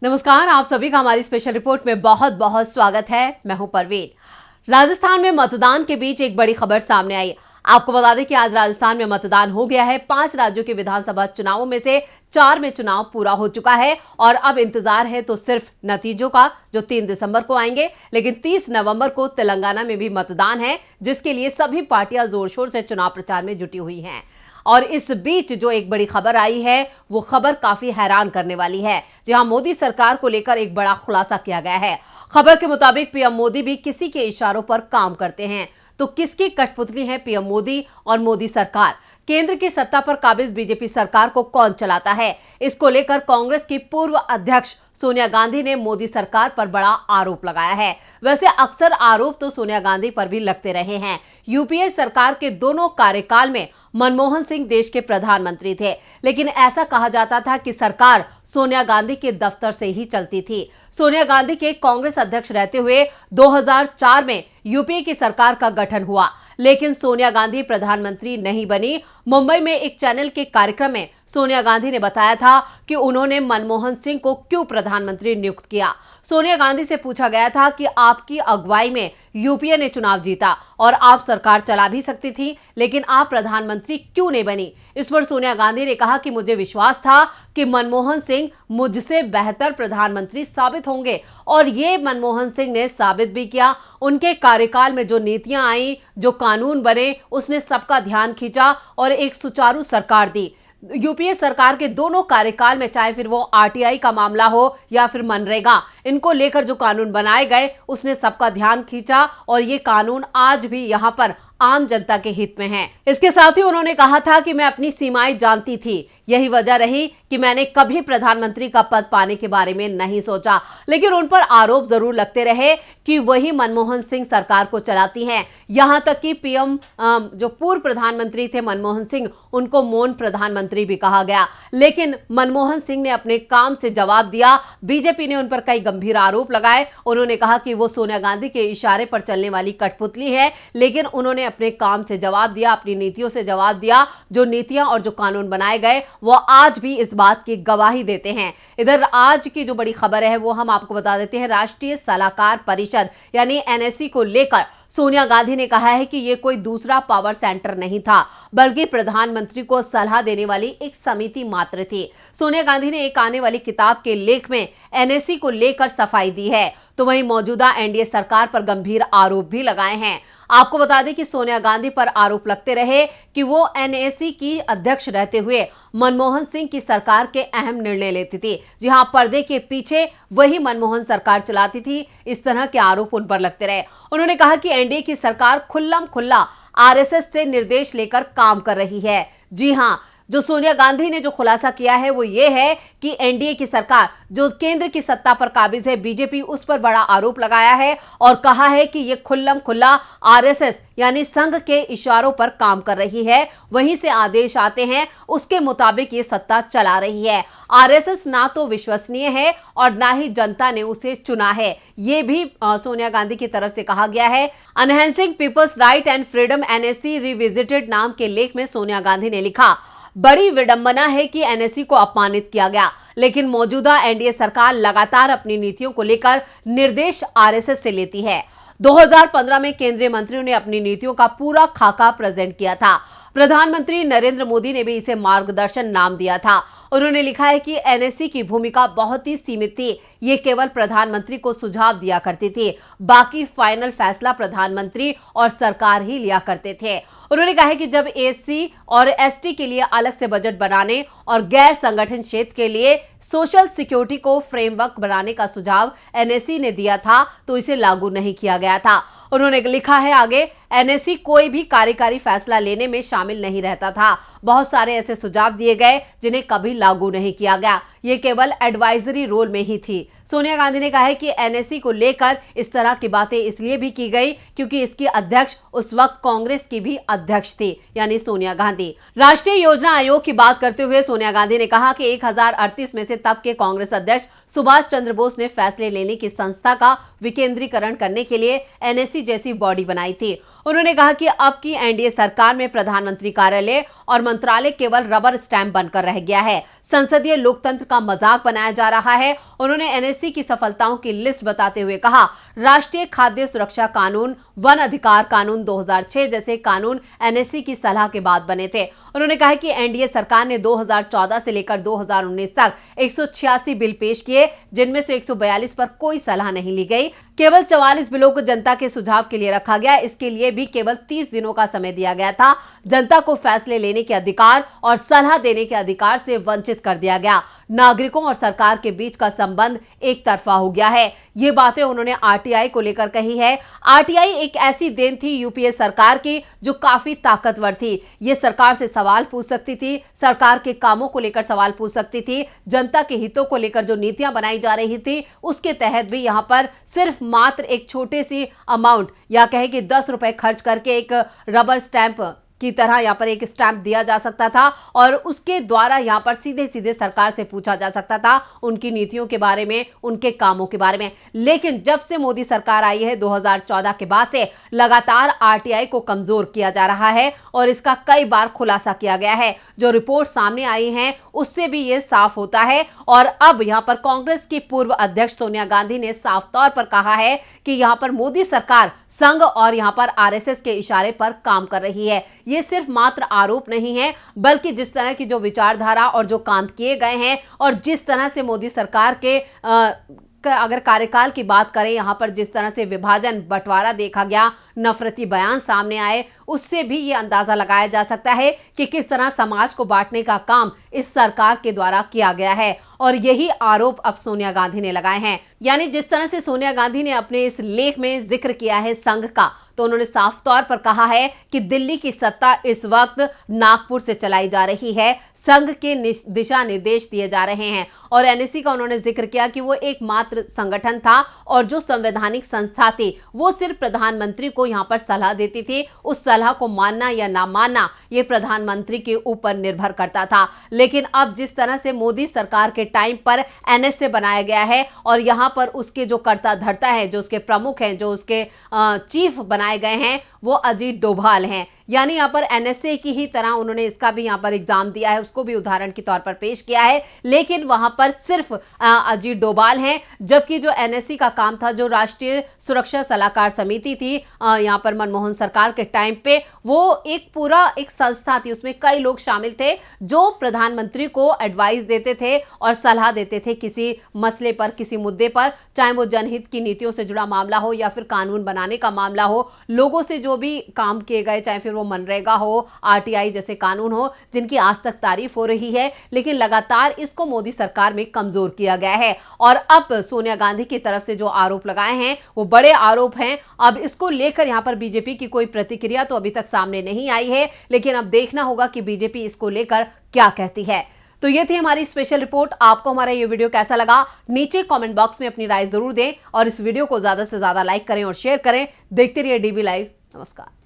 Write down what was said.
नमस्कार, आप सभी का हमारी स्पेशल रिपोर्ट में बहुत बहुत स्वागत है। मैं हूं परवीन। राजस्थान में मतदान के बीच एक बड़ी खबर सामने आई। आपको बता दें कि आज राजस्थान में मतदान हो गया है। 5 राज्यों के विधानसभा चुनावों में से 4 में चुनाव पूरा हो चुका है और अब इंतजार है तो सिर्फ नतीजों का, जो 3 दिसंबर को आएंगे। लेकिन 30 नवंबर को तेलंगाना में भी मतदान है, जिसके लिए सभी पार्टियां जोर शोर से चुनाव प्रचार में जुटी हुई हैं। और इस बीच जो एक बड़ी खबर आई है, वो खबर काफी हैरान करने वाली है। जहां मोदी सरकार को लेकर एक बड़ा खुलासा किया गया है। खबर के मुताबिक पीएम मोदी भी किसी के इशारों पर काम करते हैं। तो किसकी कठपुतली है पीएम मोदी और मोदी सरकार? केंद्र की सत्ता पर काबिज बीजेपी सरकार को कौन चलाता है? इसको लेकर कांग्रेस की पूर्व अध्यक्ष सोनिया गांधी ने मोदी सरकार पर बड़ा आरोप लगाया है। वैसे अक्सर आरोप तो सोनिया गांधी पर भी लगते रहे हैं। यूपीए सरकार के दोनों कार्यकाल में मनमोहन सिंह देश के प्रधानमंत्री थे, लेकिन ऐसा कहा जाता था कि सरकार सोनिया गांधी के दफ्तर से ही चलती थी। सोनिया गांधी के कांग्रेस अध्यक्ष रहते हुए 2004 में यूपीए की सरकार का गठन हुआ, लेकिन सोनिया गांधी प्रधानमंत्री नहीं बनी। मुंबई में एक चैनल के कार्यक्रम में सोनिया गांधी ने बताया था कि उन्होंने मनमोहन सिंह को क्यों प्रधानमंत्री नियुक्त किया। सोनिया गांधी से पूछा गया था कि आपकी अगुवाई में यूपीए ने चुनाव जीता और आप सरकार चला भी सकती थी, लेकिन आप प्रधानमंत्री क्यों नहीं बनी? इस पर सोनिया गांधी ने कहा कि मुझे विश्वास था कि मनमोहन सिंह मुझसे बेहतर प्रधानमंत्री साबित होंगे, और ये मनमोहन सिंह ने साबित भी किया। उनके कार्यकाल में जो नीतियां आई, जो कानून बने, उसने सबका ध्यान खींचा और एक सुचारू सरकार दी। यूपीए सरकार के दोनों कार्यकाल में, चाहे फिर वो आरटीआई का मामला हो या फिर मनरेगा, इनको लेकर जो कानून बनाए गए, उसने सबका ध्यान खींचा और ये कानून आज भी यहाँ पर आम जनता के हित में है। इसके साथ ही उन्होंने कहा था कि मैं अपनी सीमाएं जानती थी, यही वजह रही कि मैंने कभी प्रधानमंत्री का पद पाने के बारे में नहीं सोचा। लेकिन उन पर आरोप जरूर लगते रहे कि वही मनमोहन सिंह सरकार को चलाती हैं। यहां तक कि पीएम जो पूर्व प्रधानमंत्री थे मनमोहन सिंह, उनको मौन प्रधानमंत्री भी कहा गया। लेकिन मनमोहन सिंह ने अपने काम से जवाब दिया। बीजेपी ने उन पर कई गंभीर आरोप लगाए। उन्होंने कहा कि वो सोनिया गांधी के इशारे पर चलने वाली कठपुतली है, लेकिन उन्होंने अपने काम से जवाब दिया, अपनी नीतियों से जवाब दिया। जो नीतियां और जो कानून बनाए गए, वो आज भी इस बात की गवाही देते हैं। इधर आज की जो बड़ी खबर है, वो हम आपको बता देते हैं। राष्ट्रीय सलाहकार परिषद यानी एनएससी को लेकर सोनिया गांधी ने कहा है कि यह कोई दूसरा पावर सेंटर नहीं था, बल्कि प्रधानमंत्री को सलाह देने वाली एक समिति मात्र थी। सोनिया गांधी ने एक आने वाली किताब के लेख में एनएससी को लेकर सफाई दी है, तो वहीं मौजूदा एनडीए सरकार पर गंभीर आरोप भी लगाए हैं। आपको बता दें कि सोनिया गांधी पर आरोप लगते रहे कि वो एनएसी की अध्यक्ष रहते हुए मनमोहन सिंह की सरकार के अहम निर्णय लेती थी। जी हां, पर्दे के पीछे वही मनमोहन सरकार चलाती थी। इस तरह के आरोप उन पर लगते रहे। उन्होंने कहा कि एनडीए की सरकार खुल्लम खुल्ला आरएसएस से निर्देश लेकर काम कर रही है। जी हां, जो सोनिया गांधी ने जो खुलासा किया है वो ये है कि एनडीए की सरकार जो केंद्र की सत्ता पर काबिज है बीजेपी, उस पर बड़ा आरोप लगाया है और कहा है कि ये खुल्लम खुल्ला आरएसएस यानी संघ के इशारों पर काम कर रही है। वहीं से आदेश आते हैं, उसके मुताबिक ये सत्ता चला रही है। आरएसएस ना तो विश्वसनीय है और ना ही जनता ने उसे चुना है। ये भी सोनिया गांधी की तरफ से कहा गया है। Enhancing people's right and freedom NSC revisited नाम के लेख में सोनिया गांधी ने लिखा, बड़ी विडंबना है कि एनएससी को अपमानित किया गया, लेकिन मौजूदा एनडीए सरकार लगातार अपनी नीतियों को लेकर निर्देश आरएसएस से लेती है। 2015 में केंद्रीय मंत्रियों ने अपनी नीतियों का पूरा खाका प्रेजेंट किया था। प्रधानमंत्री नरेंद्र मोदी ने भी इसे मार्गदर्शन नाम दिया था। उन्होंने लिखा है कि एनएससी की भूमिका बहुत ही सीमित थी। ये केवल प्रधानमंत्री को सुझाव दिया करती थी, बाकी फाइनल फैसला प्रधानमंत्री और सरकार ही लिया करते थे। उन्होंने कहा है कि जब एससी और एसटी के लिए अलग से बजट बनाने और गैर संगठन क्षेत्र के लिए सोशल सिक्योरिटी को फ्रेमवर्क बनाने का सुझाव एनएससी ने दिया था, तो इसे लागू नहीं किया गया था। उन्होंने लिखा है आगे, एनएससी कोई भी कार्यकारी फैसला लेने में शामिल नहीं रहता था। बहुत सारे ऐसे सुझाव दिए गए जिन्हें कभी लागू नहीं किया गया। ये केवल एडवाइजरी रोल में ही थी। सोनिया गांधी ने कहा है कि एनएससी को लेकर इस तरह की बातें इसलिए भी की गई क्योंकि इसकी अध्यक्ष उस वक्त कांग्रेस की भी अध्यक्ष थी, यानी सोनिया गांधी। राष्ट्रीय योजना आयोग की बात करते हुए सोनिया गांधी ने कहा कि 1038 में से तब के कांग्रेस अध्यक्ष सुभाष चंद्र बोस ने फैसले लेने की संस्था का विकेंद्रीकरण करने के लिए एनएससी जैसी बॉडी बनाई थी। उन्होंने कहा कि अब की एनडीए सरकार में प्रधानमंत्री कार्यालय और मंत्रालय केवल रबर स्टैंप बनकर रह गया है। संसदीय लोकतंत्र का मजाक बनाया जा रहा है। उन्होंने एनएससी की सफलताओं की लिस्ट बताते हुए कहा, राष्ट्रीय खाद्य सुरक्षा कानून, वन अधिकार कानून 2006 जैसे कानून एनएससी की सलाह के बाद बने थे। उन्होंने कहा कि एनडीए सरकार ने 2014 से लेकर 2019 तक 186 बिल पेश किए, जिनमें से 142 पर कोई सलाह नहीं ली गई। केवल 44 बिलों को जनता के सुझाव के लिए रखा गया। इसके लिए भी केवल 30 दिनों का समय दिया गया था। जनता को फैसले लेने के अधिकार और सलाह देने के अधिकार से वंचित कर दिया गया। नागरिकों और सरकार के बीच का संबंध एक तरफा हो गया है। ये बातें उन्होंने आरटीआई को लेकर कही है। आरटीआई एक ऐसी देन थी यूपीए सरकार की जो काफी ताकतवर थी। ये सरकार से सवाल पूछ सकती थी, सरकार के कामों को लेकर सवाल पूछ सकती थी, जनता के हितों को लेकर जो नीतियां बनाई जा रही थी उसके तहत भी यहां पर सिर्फ मात्र एक छोटे सी अमाउंट या कहे कि 10 रुपए खर्च करके एक रबर स्टैंप की तरह यहां पर एक स्टैंप दिया जा सकता था और उसके द्वारा यहां पर सीधे सीधे सरकार से पूछा जा सकता था उनकी नीतियों के बारे में, उनके कामों के बारे में। लेकिन जब से मोदी सरकार आई है 2014 के बाद से लगातार आरटीआई को कमजोर किया जा रहा है और इसका कई बार खुलासा किया गया है। जो रिपोर्ट सामने आई है उससे भी यह साफ होता है और अब यहां पर कांग्रेस की पूर्व अध्यक्ष सोनिया गांधी ने साफ तौर पर कहा है कि यहां पर मोदी सरकार संघ और यहां पर आरएसएस के इशारे पर काम कर रही है। ये सिर्फ मात्र आरोप नहीं है, बल्कि जिस तरह की जो विचारधारा और जो काम किए गए हैं और जिस तरह से मोदी सरकार के अगर कार्यकाल की बात करें, यहां पर जिस तरह से विभाजन बंटवारा देखा गया, नफरती बयान सामने आए, उससे भी यह अंदाजा लगाया जा सकता है कि किस तरह समाज को बांटने का काम इस सरकार के द्वारा किया गया है। और यही आरोप अब सोनिया गांधी ने लगाए हैं। यानी जिस तरह से सोनिया गांधी ने अपने इस लेख में जिक्र किया है संघ का, तो उन्होंने साफ तौर पर कहा है कि दिल्ली की सत्ता इस वक्त नागपुर से चलाई जा रही है, संघ के दिशा निर्देश दिए जा रहे हैं। और एनएससी का उन्होंने जिक्र किया कि वो एकमात्र संगठन था और जो संवैधानिक संस्था थी वो सिर्फ प्रधानमंत्री को यहां पर सलाह देती थी। उस सलाह को मानना या ना मानना ये प्रधानमंत्री के ऊपर निर्भर करता था। लेकिन अब जिस तरह से मोदी सरकार के टाइम पर एनएसए बनाया गया है और यहां पर उसके जो कर्ता धर्ता है, जो उसके प्रमुख हैं, जो उसके चीफ बनाए गए हैं, वो अजीत डोभाल हैं। यानी यहाँ पर एनएसए की ही तरह उन्होंने इसका भी यहाँ पर एग्जाम दिया है, उसको भी उदाहरण के तौर पर पेश किया है। लेकिन वहां पर सिर्फ अजीत डोभाल हैं, जबकि जो एनएससी का काम था, जो राष्ट्रीय सुरक्षा सलाहकार समिति थी यहाँ पर मनमोहन सरकार के टाइम पे, वो एक पूरा एक संस्था थी, उसमें कई लोग शामिल थे जो प्रधानमंत्री को एडवाइस देते थे और सलाह देते थे किसी मसले पर, किसी मुद्दे पर, चाहे वो जनहित की नीतियों से जुड़ा मामला हो या फिर कानून बनाने का मामला हो, लोगों से जो भी काम किए गए, चाहे फिर वो मनरेगा हो, आरटीआई जैसे कानून हो, जिनकी आज तक तारीफ हो रही है। लेकिन लगातार इसको मोदी सरकार में कमजोर किया गया है और अब सोनिया गांधी की तरफ से जो आरोप लगाए हैं वो बड़े आरोप हैं। अब इसको लेकर यहां पर बीजेपी की कोई प्रतिक्रिया तो अभी तक सामने नहीं आई है, लेकिन अब देखना होगा कि बीजेपी इसको लेकर क्या कहती है। तो ये थी हमारी स्पेशल रिपोर्ट। आपको हमारा ये वीडियो कैसा लगा, नीचे कमेंट बॉक्स में अपनी राय जरूर दें और इस वीडियो को ज्यादा से ज्यादा लाइक करें और शेयर करें। देखते रहिए डीबी लाइव। नमस्कार।